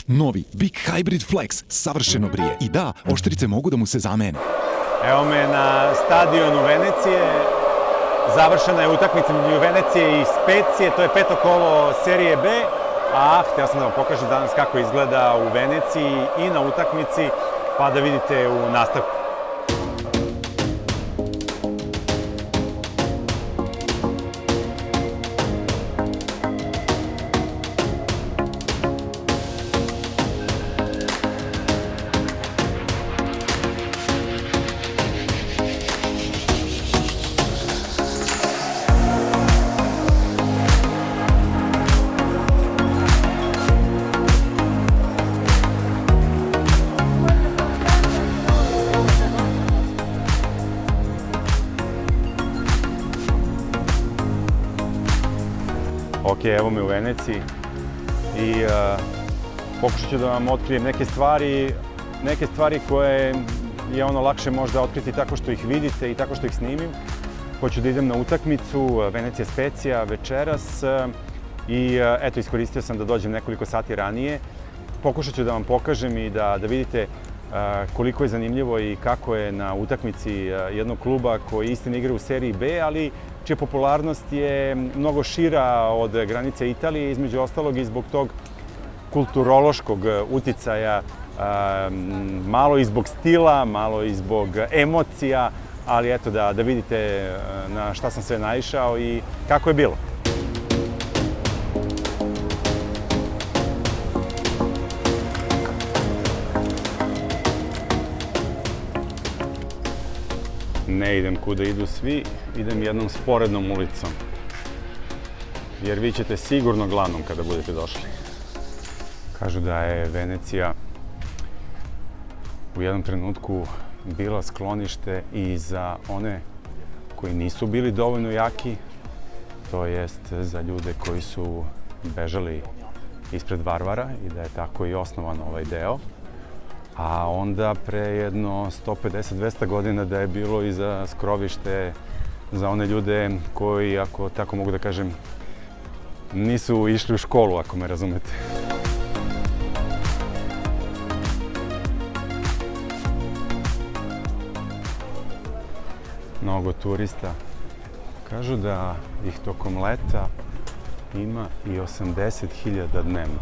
Novi Big Hybrid Flex savršeno brije. I da, oštrice mogu da mu se zamene. Evo me na stadionu Venecije. Završena je utakmica među Venecije i Specije, to je peto kolo serije B. A htio sam da vam pokažem danas kako izgleda u Veneciji i na utakmici, pa da vidite u nastavku. Ok, evo me u Veneciji i pokušat ću da vam otkrijem neke stvari koje je lakše možda otkriti tako što ih vidite i tako što ih snimim. Hoću da idem na utakmicu Venecija Specija večeras i eto, iskoristio sam da dođem nekoliko sati ranije. Pokušat ću da vam pokažem i da vidite koliko je zanimljivo i kako je na utakmici jednog kluba koji istina igra u seriji B, ali čija popularnost je mnogo šira od granice Italije, između ostalog i zbog tog kulturološkog uticaja, malo i zbog stila, malo i zbog emocija, ali eto da vidite na šta sam sve naišao i kako je bilo. Ne idem kuda idu svi, idem jednom sporednom ulicom. Jer vi ćete sigurno glavnom kada budete došli. Kažu da je Venecija u jednom trenutku bila sklonište i za one koji nisu bili dovoljno jaki, to jest za ljude koji su bežali ispred varvara i da je tako i osnovan ovaj deo. A onda pre jedno 150-200 godina da je bilo i za skrovište za one ljude koji, ako tako mogu da kažem, nisu išli u školu, ako me razumete. Mnogo turista. Kažu da ih tokom leta ima i 80.000 dnevno.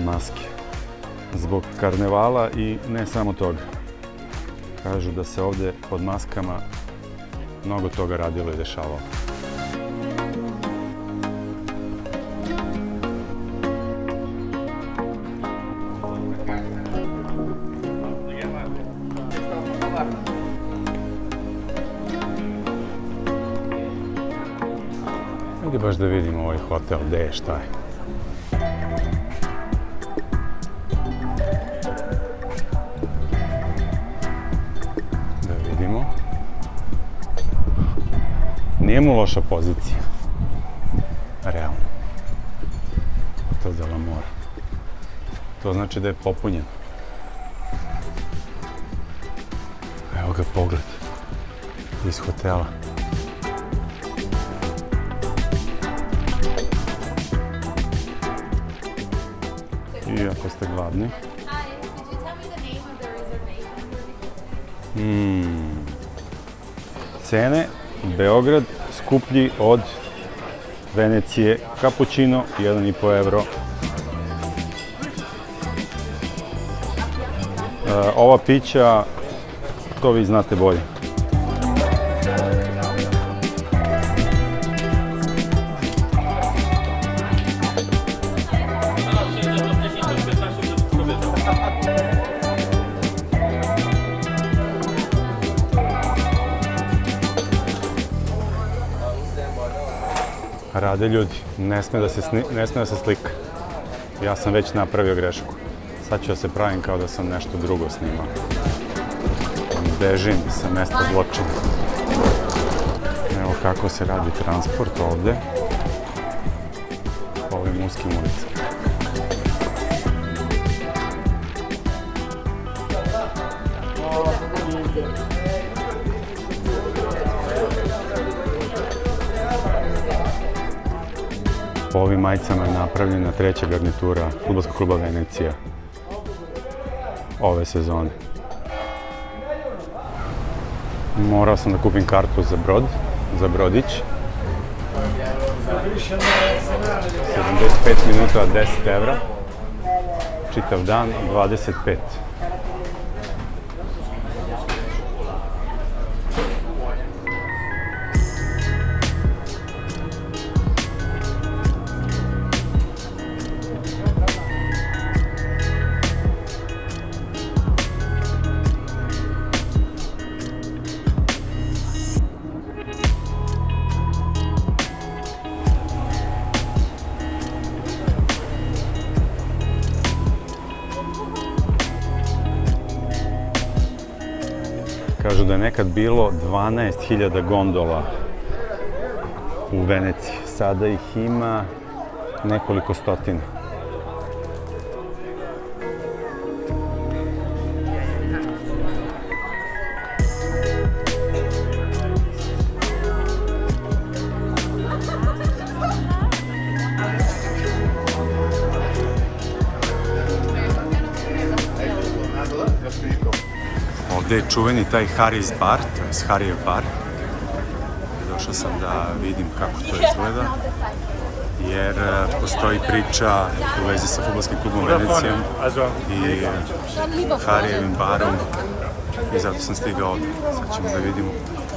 Maske. Zbog karnevala i ne samo toga. Kažu da se ovde pod maskama mnogo toga radilo i dešavalo. Ajde baš da vidimo ovaj hotel, gde je, šta je. Da vidimo. Nije mu loša pozicija. Realno. Hotel de la Mora. To znači da je popunjen. Evo ga pogled iz hotela. I ako ste gladni. Cene, Beograd skuplji od Venecije, kapućino 1,5 evro. Ova pića, to vi znate bolje. Rade ljudi, ne sme da se slika. Ja sam već napravio grešku. Sad ću da se pravim kao da sam nešto drugo snimao. Bežim sa mesta zločina. Evo kako se radi transport ovde po ovim uskim ulicama. Po ovim majicama je napravljena treća garnitura fudbalskog kluba Venecija ove sezone. Morao sam da kupim kartu za brodić. 75 minuta, 10 evra. Čitav dan, 25. Kažu da je nekad bilo 12.000 gondola u Veneciji. Sada ih ima nekoliko stotina. Ovde je čuveni taj Harry's bar, to je Harryjev bar. Došao sam da vidim kako to izgleda, jer postoji priča u vezi sa fudbalskim klubom Venecijom i Harryjevim barom i zato sam stigao ovde. Sad ćemo da vidimo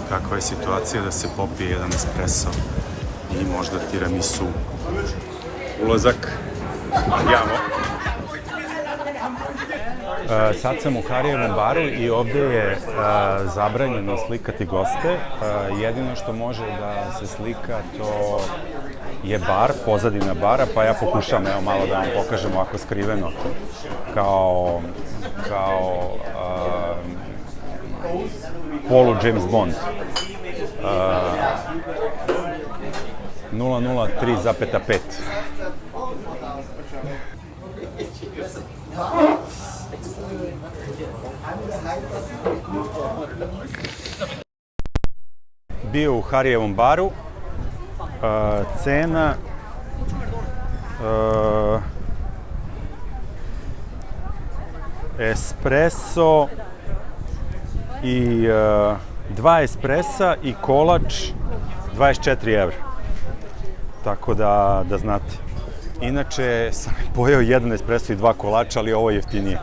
kakva je situacija da se popije jedan espresso i možda tiramisu. Ulazak, andiamo. Sad sam u Harryjevom baru i ovde je zabranjeno slikati goste. Jedino što može da se slika to je bar, pozadina bara, pa ja pokušam, evo malo da vam pokažem ovako skriveno, kao polu James Bond. 003,5. Bio u Harryjevom baru, cena espresso i 2 espressa i kolač 24 evra. Tako da znate. Inače sam pojeo 1 espresso i 2 kolača, ali ovo je jeftinije.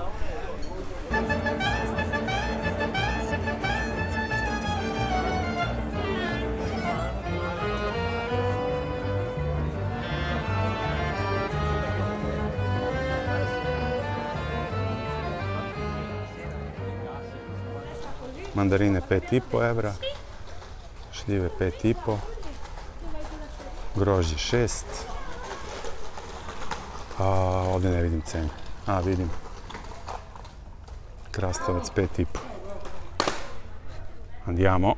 Mandarine 5,5 evra, šljive 5,5, grožđe 6, a ovdje ne vidim cenu. A, vidim. Krastavac 5,5. Andiamo.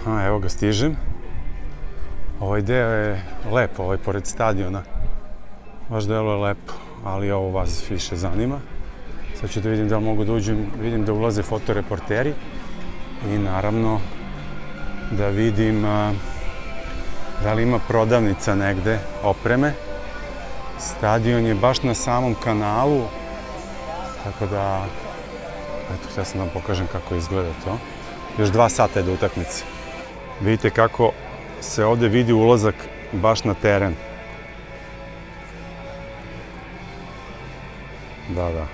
A, evo ga, stižem. Ovaj deo je lepo, ovaj pored stadiona. Baš delo je lepo, ali ovo vas više zanima. Sad ću da vidim da li mogu da uđem, vidim da ulaze fotoreporteri i naravno da vidim da li ima prodavnica negde opreme. Stadion je baš na samom kanalu, tako da, eto, htio sam da vam pokažem kako izgleda to. Još 2 sata je do utakmice. Vidite kako se ovde vidi ulazak baš na teren. Da.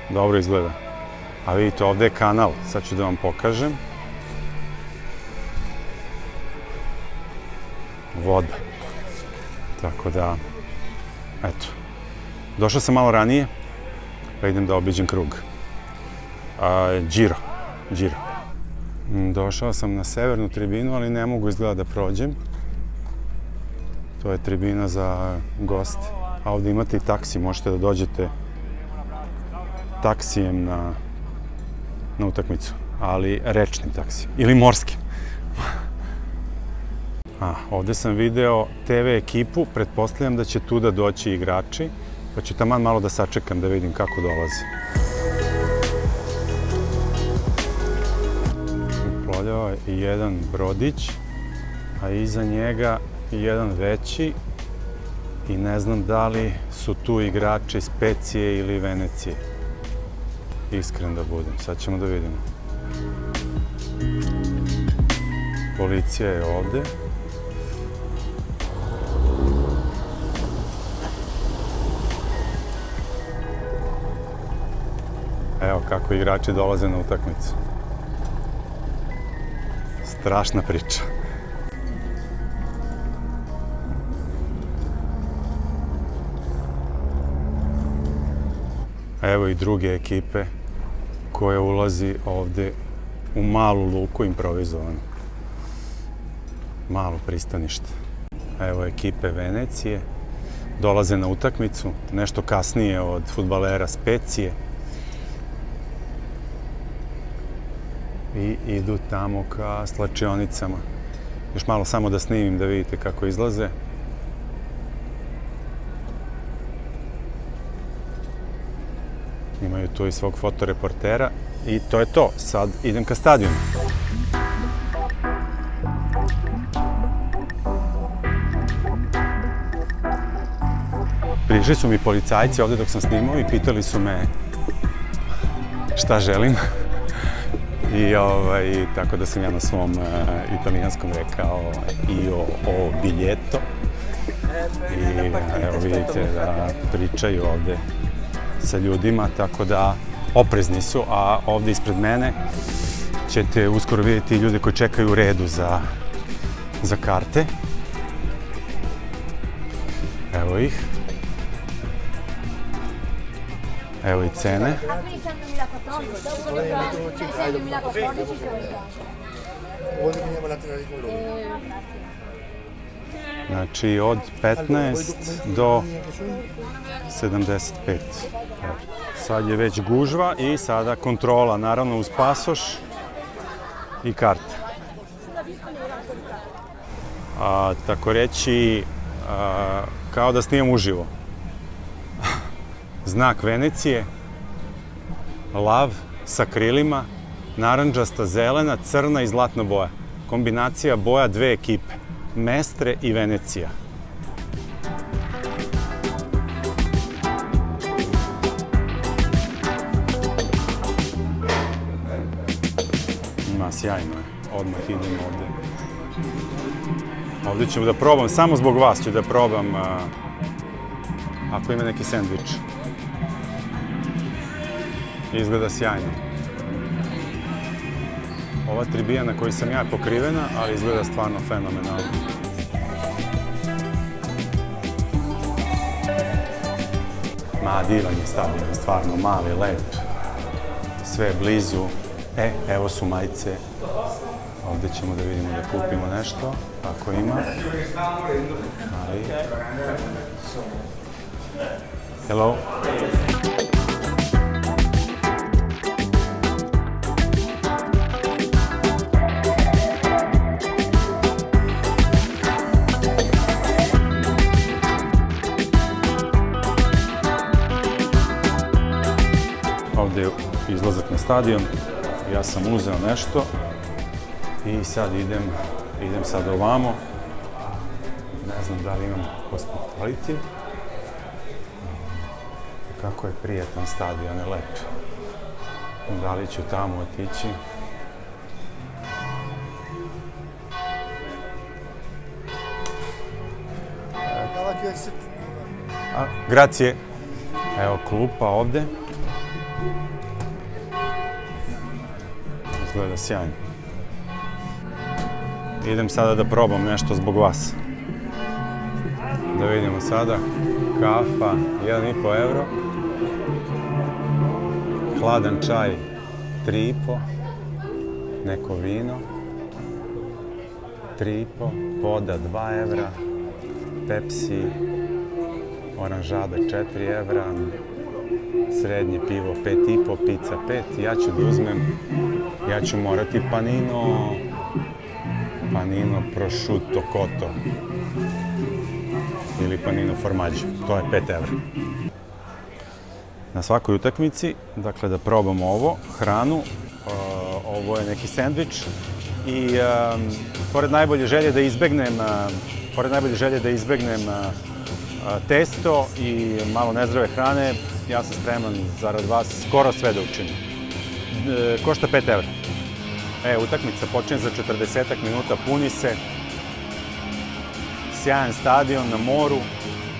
Dobro izgleda. A vidite, ovde je kanal, sad ću da vam pokažem. Voda. Tako da, eto. Došao sam malo ranije, pa idem da obiđem krug. Giro. Došao sam na severnu tribinu, ali ne mogu izgleda da prođem. To je tribina za goste. A ovde imate i taksi, možete da dođete taksijem na utakmicu, ali rečnim taksijem ili morskim. Ovde sam video TV ekipu, pretpostavljam da će tu da doći igrači, pa ću taman malo da sačekam da vidim kako dolaze. Uplovljava i jedan brodić, a iza njega i jedan veći i ne znam da li su tu igrači Specije ili Venecije. Iskren da budem, sad ćemo da vidimo. Policija je ovde. Evo kako igrači dolaze na utakmicu. Strašna priča. Evo i druge ekipe koja ulazi ovde u malu luku improvizovanu. Malo pristanište. Evo ekipe Venecije. Dolaze na utakmicu, nešto kasnije od fudbalera Specije. I idu tamo ka slačionicama. Još malo samo da snimim da vidite kako izlaze. Imaju tu i svog fotoreportera i to je to. Sad idem ka stadionu. Prišli su mi policajci ovde dok sam snimao i pitali su me šta želim. I tako da sam ja na svom italijanskom rekao o biljeto. I evo vidite da pričaju ovde sa ljudima, tako da oprezni su, a ovde ispred mene ćete uskoro vidjeti ljude koji čekaju u redu za karte. Evo ih. Evo i cene. Znači od 15 do 75. Sad je već gužva i sada kontrola, naravno uz pasoš i karte. Tako reći, kao da snimam uživo. Znak Venecije, lav sa krilima, narandžasta, zelena, crna i zlatna boja. Kombinacija boja dve ekipe, Mestre i Venecija. Sjajno je, odmah idem ovde. Ovde ću da probam, samo zbog vas ću da probam ako ima neki sendvič. Izgleda sjajno. Ova tribina na kojoj sam ja pokrivena, ali izgleda stvarno fenomenalno. Divan je stadion, stvarno mali, lep. Sve je blizu. Evo su majice. Ovde ćemo da vidimo da kupimo nešto, ako ima. Hello. Ovde je izlazak na stadion. Ja sam uzeo nešto i sad idem sad ovamo. Ne znam da li imam hospitality. Kako je prijetan stadion, je lep. Da li ću tamo otići? Grazie. Evo klupa ovde. Izgleda sjajno. Idem sada da probam nešto zbog vas. Da vidimo sada. Kafa, 1,5 euro. Hladan čaj, 3,5. Neko vino, 3,5. Voda, 2 evra. Pepsi, oranžada, 4 evra. Srednje pivo, 5,5. Pizza, 5. Ja ću da uzmem. Ja ću morati panino panino prosciutto cotto ili panino formaggio. To je 5 evra. Na svakoj utakmici, dakle, da probamo ovo, hranu, ovo je neki sendvič i pored najbolje želje da izbegnem testo i malo nezdrave hrane, ja sam spreman zarad vas skoro sve da učinim. Košta 5 evra. Utakmica počinje za 40 minuta, puni se. Sjajan stadion na moru,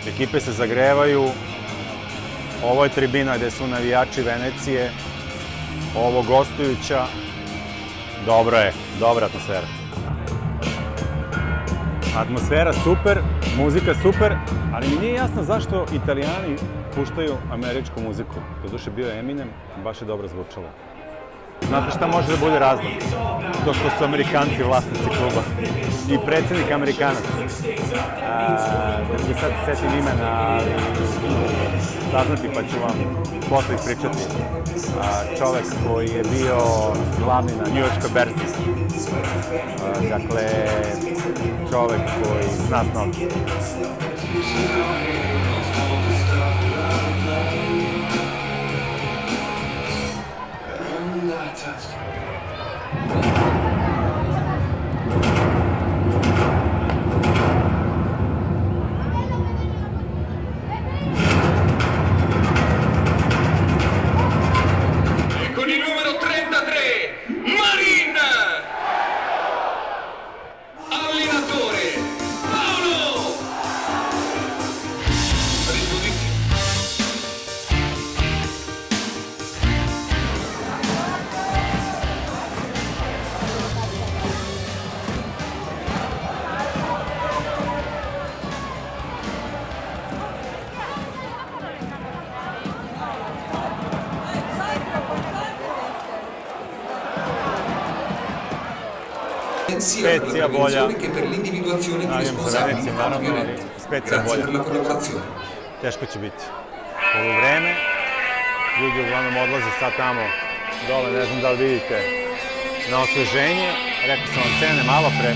ekipe se zagrevaju. Ovo je tribina gde su navijači Venecije, ovo gostujuća. Dobro je, dobra atmosfera. Atmosfera super, muzika super, ali mi nije jasno zašto Italijani puštaju američku muziku. Doduše bio je Eminem, baš je dobro zvučalo. Znate šta može da bude razlog? To što su Amerikanci vlasnici kluba i predsjednik Amerikanac. Da sad setim imena, saznati pa ću vam posle ispričati. Čovek koji je bio glavni na njujorškoj berzi. Dakle, čovek koji zna s novcem. Spezia bolja, navijem za Veneciju naravno, ali Spezia bolja. Teško će biti. Ovo vreme, ljudi uglavnom odlaze sad tamo dole, ne znam da li vidite, na osveženje. Rekao sam vam cene malo pre,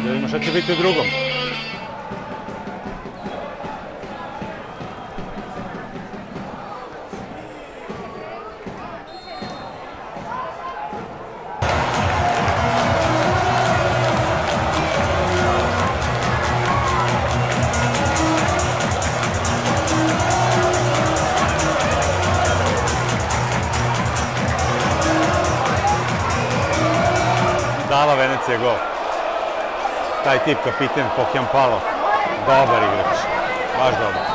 da vidimo šta će biti u drugom. Dala Venecija gol. Taj tip kapiten Pokjanpalo. Dobar igrač. Baš dobar.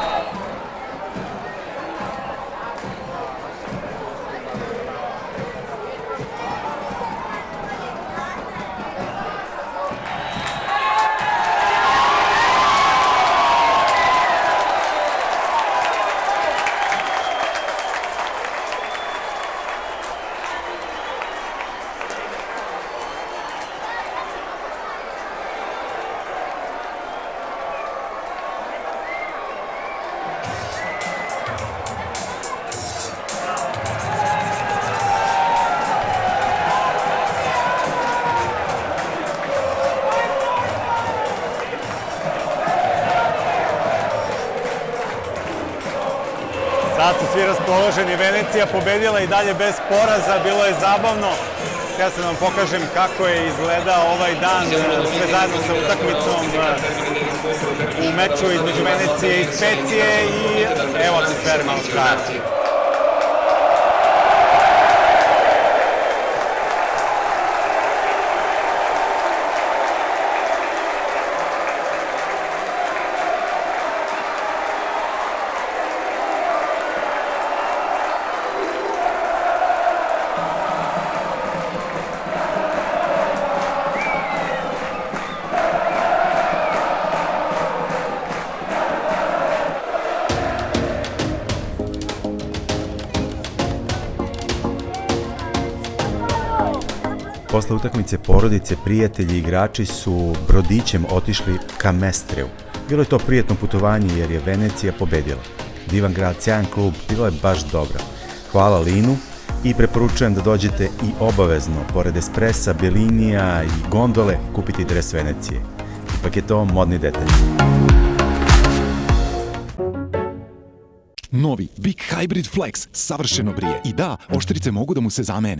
Sad su svi raspoloženi, Venecija pobedila i dalje bez poraza, bilo je zabavno. Ja sam vam pokažem kako je izgledao ovaj dan, sve zajedno sa utakmicom u meču između Venecije i Specije i evo atmosfere malo kraja. Posle utakmice porodice, prijatelji i igrači su brodićem otišli ka Mestreu. Bilo je to prijetno putovanje jer je Venecija pobedila. Divan grad, sjajan klub, bilo je baš dobro. Hvala Linu, i preporučujem da dođete i obavezno, pored espressa, Bellinija i gondole, kupiti dres Venecije. Ipak je to modni detalj. Novi Big Hybrid Flex savršeno brije. I da, oštrice mogu da mu se zamene.